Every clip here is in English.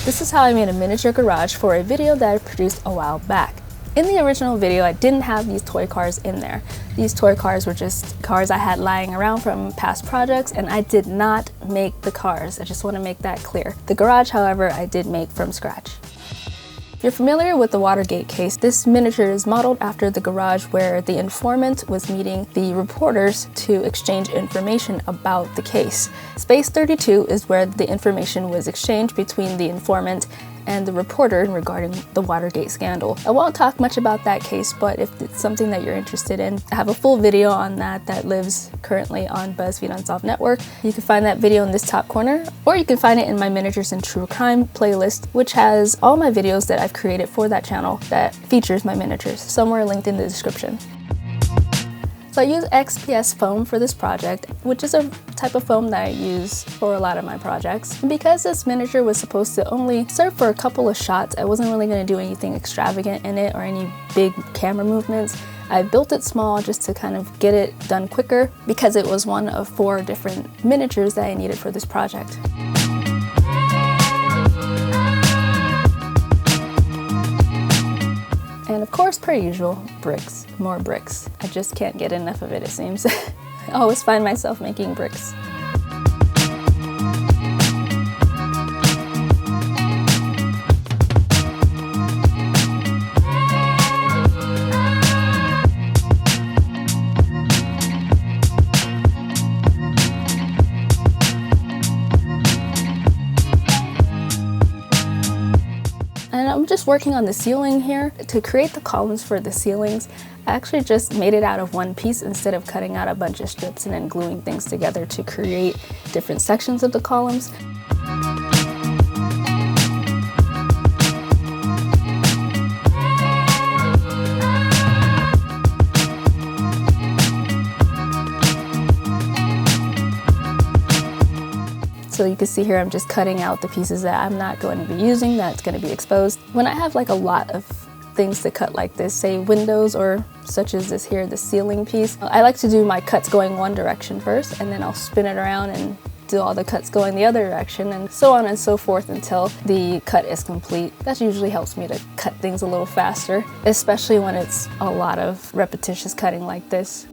This is how I made a miniature garage for a video that I produced a while back. In the original video, I didn't have these toy cars in there. These toy cars were just cars I had lying around from past projects, and I did not make the cars. I just want to make that clear. The garage, however, I did make from scratch. If you're familiar with the Watergate case, this miniature is modeled after the garage where the informant was meeting the reporters to exchange information about the case. Space 32 is where the information was exchanged between the informant and the reporter regarding the Watergate scandal. I won't talk much about that case, but if it's something that you're interested in, I have a full video on that lives currently on BuzzFeed Unsolved Network. You can find that video in this top corner, or you can find it in my Miniatures and True Crime playlist, which has all my videos that I've created for that channel that features my miniatures, somewhere linked in the description. So I use XPS foam for this project, which is a type of foam that I use for a lot of my projects. And because this miniature was supposed to only serve for a couple of shots, I wasn't really going to do anything extravagant in it or any big camera movements. I built it small just to kind of get it done quicker because it was one of 4 different miniatures that I needed for this project. And of course, per usual, bricks. More bricks. I just can't get enough of it, it seems. I always find myself making bricks. And I'm just working on the ceiling here. To create the columns for the ceilings, I actually just made it out of one piece instead of cutting out a bunch of strips and then gluing things together to create different sections of the columns. So you can see here I'm just cutting out the pieces that I'm not going to be using, that's going to be exposed. When I have like a lot of things to cut like this, say windows or such as this here, the ceiling piece, I like to do my cuts going one direction first, and then I'll spin it around and do all the cuts going the other direction, and so on and so forth until the cut is complete. That usually helps me to cut things a little faster, especially when it's a lot of repetitious cutting like this.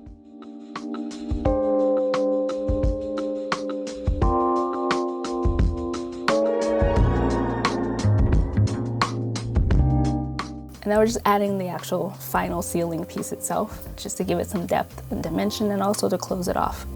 And now we're just adding the actual final ceiling piece itself, just to give it some depth and dimension and also to close it off.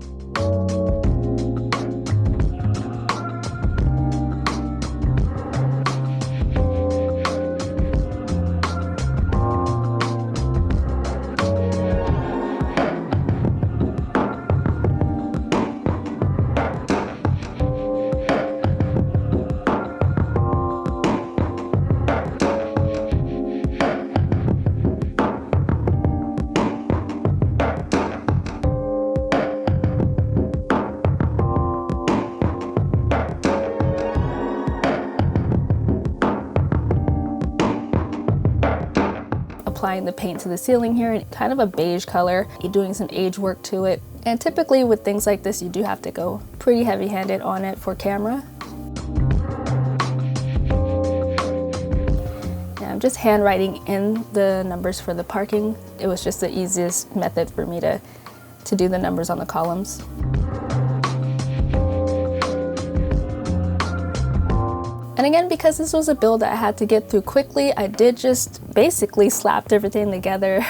Applying the paint to the ceiling here, kind of a beige color, doing some age work to it. And typically with things like this, you do have to go pretty heavy-handed on it for camera. And I'm just handwriting in the numbers for the parking. It was just the easiest method for me to do the numbers on the columns. And again, because this was a build that I had to get through quickly, I did just basically slapped everything together.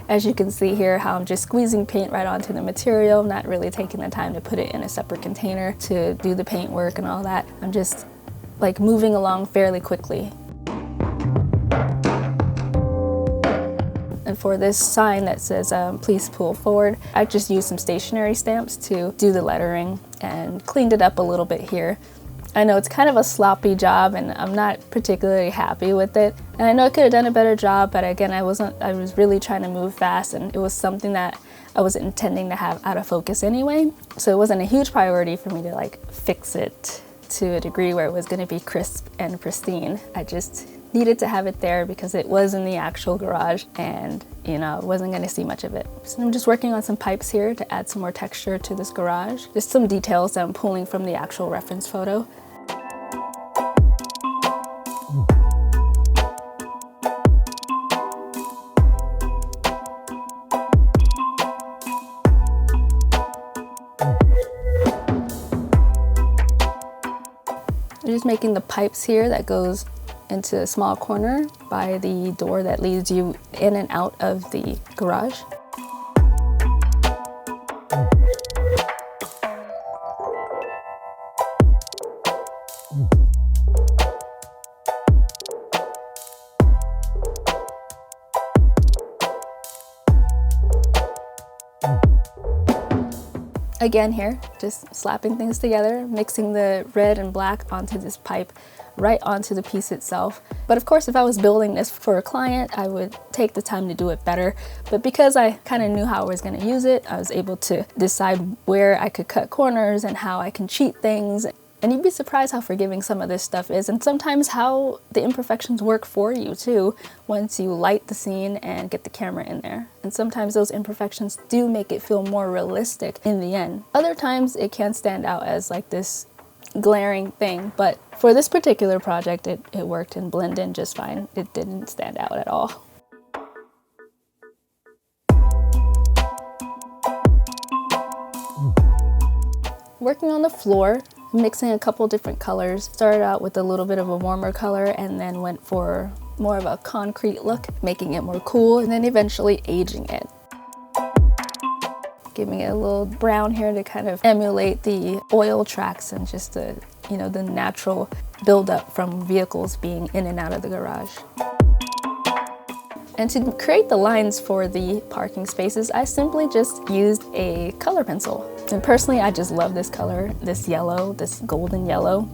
As you can see here, how I'm just squeezing paint right onto the material, not really taking the time to put it in a separate container to do the paint work and all that. I'm just like moving along fairly quickly. And for this sign that says, please pull forward, I just used some stationery stamps to do the lettering and cleaned it up a little bit here. I know it's kind of a sloppy job and I'm not particularly happy with it. And I know I could have done a better job, but again, I was really trying to move fast, and it was something that I was intending to have out of focus anyway. So it wasn't a huge priority for me to like fix it to a degree where it was going to be crisp and pristine. I just needed to have it there because it was in the actual garage and, you know, I wasn't going to see much of it. So I'm just working on some pipes here to add some more texture to this garage. Just some details that I'm pulling from the actual reference photo. just making the pipes here that goes into a small corner by the door that leads you in and out of the garage. Again here, just slapping things together, mixing the red and black onto this pipe, right onto the piece itself. But of course, if I was building this for a client, I would take the time to do it better. But because I kind of knew how I was going to use it, I was able to decide where I could cut corners and how I can cheat things. And you'd be surprised how forgiving some of this stuff is, and sometimes how the imperfections work for you too once you light the scene and get the camera in there. And sometimes those imperfections do make it feel more realistic in the end. Other times it can stand out as like this glaring thing, but for this particular project it worked and blended in just fine. It didn't stand out at all. Working on the floor, mixing a couple different colors. Started out with a little bit of a warmer color and then went for more of a concrete look, making it more cool, and then eventually aging it. Giving it a little brown here to kind of emulate the oil tracks and just the, you know, the natural buildup from vehicles being in and out of the garage. And to create the lines for the parking spaces, I simply just used a color pencil. And personally, I just love this color, this yellow, this golden yellow.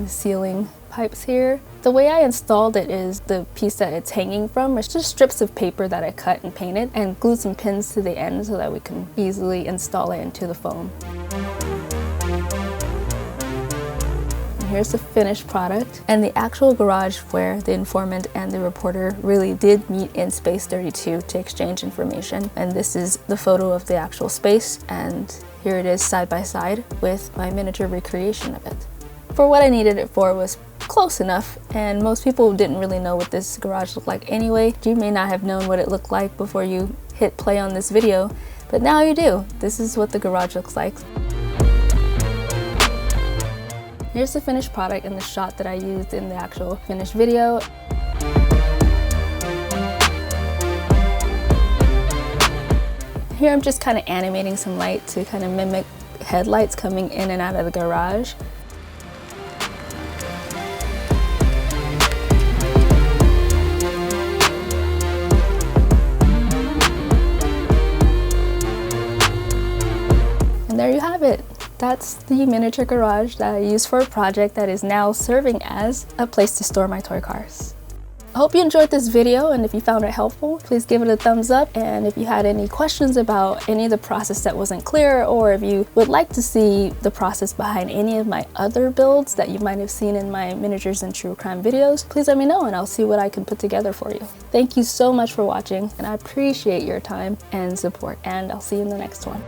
Ceiling pipes here. The way I installed it is the piece that it's hanging from. It's just strips of paper that I cut and painted and glued some pins to the end so that we can easily install it into the foam. And here's the finished product and the actual garage where the informant and the reporter really did meet in space 32 to exchange information. And this is the photo of the actual space, and here it is side by side with my miniature recreation of it. For what I needed it for was close enough, and most people didn't really know what this garage looked like anyway. You may not have known what it looked like before you hit play on this video, but now you do. This is what the garage looks like. Here's the finished product and the shot that I used in the actual finished video. Here I'm just kind of animating some light to kind of mimic headlights coming in and out of the garage. And there you have it. That's the miniature garage that I used for a project that is now serving as a place to store my toy cars. I hope you enjoyed this video, and if you found it helpful, please give it a thumbs up. And if you had any questions about any of the process that wasn't clear, or if you would like to see the process behind any of my other builds that you might have seen in my miniatures and true crime videos, please let me know and I'll see what I can put together for you. Thank you so much for watching, and I appreciate your time and support, and I'll see you in the next one.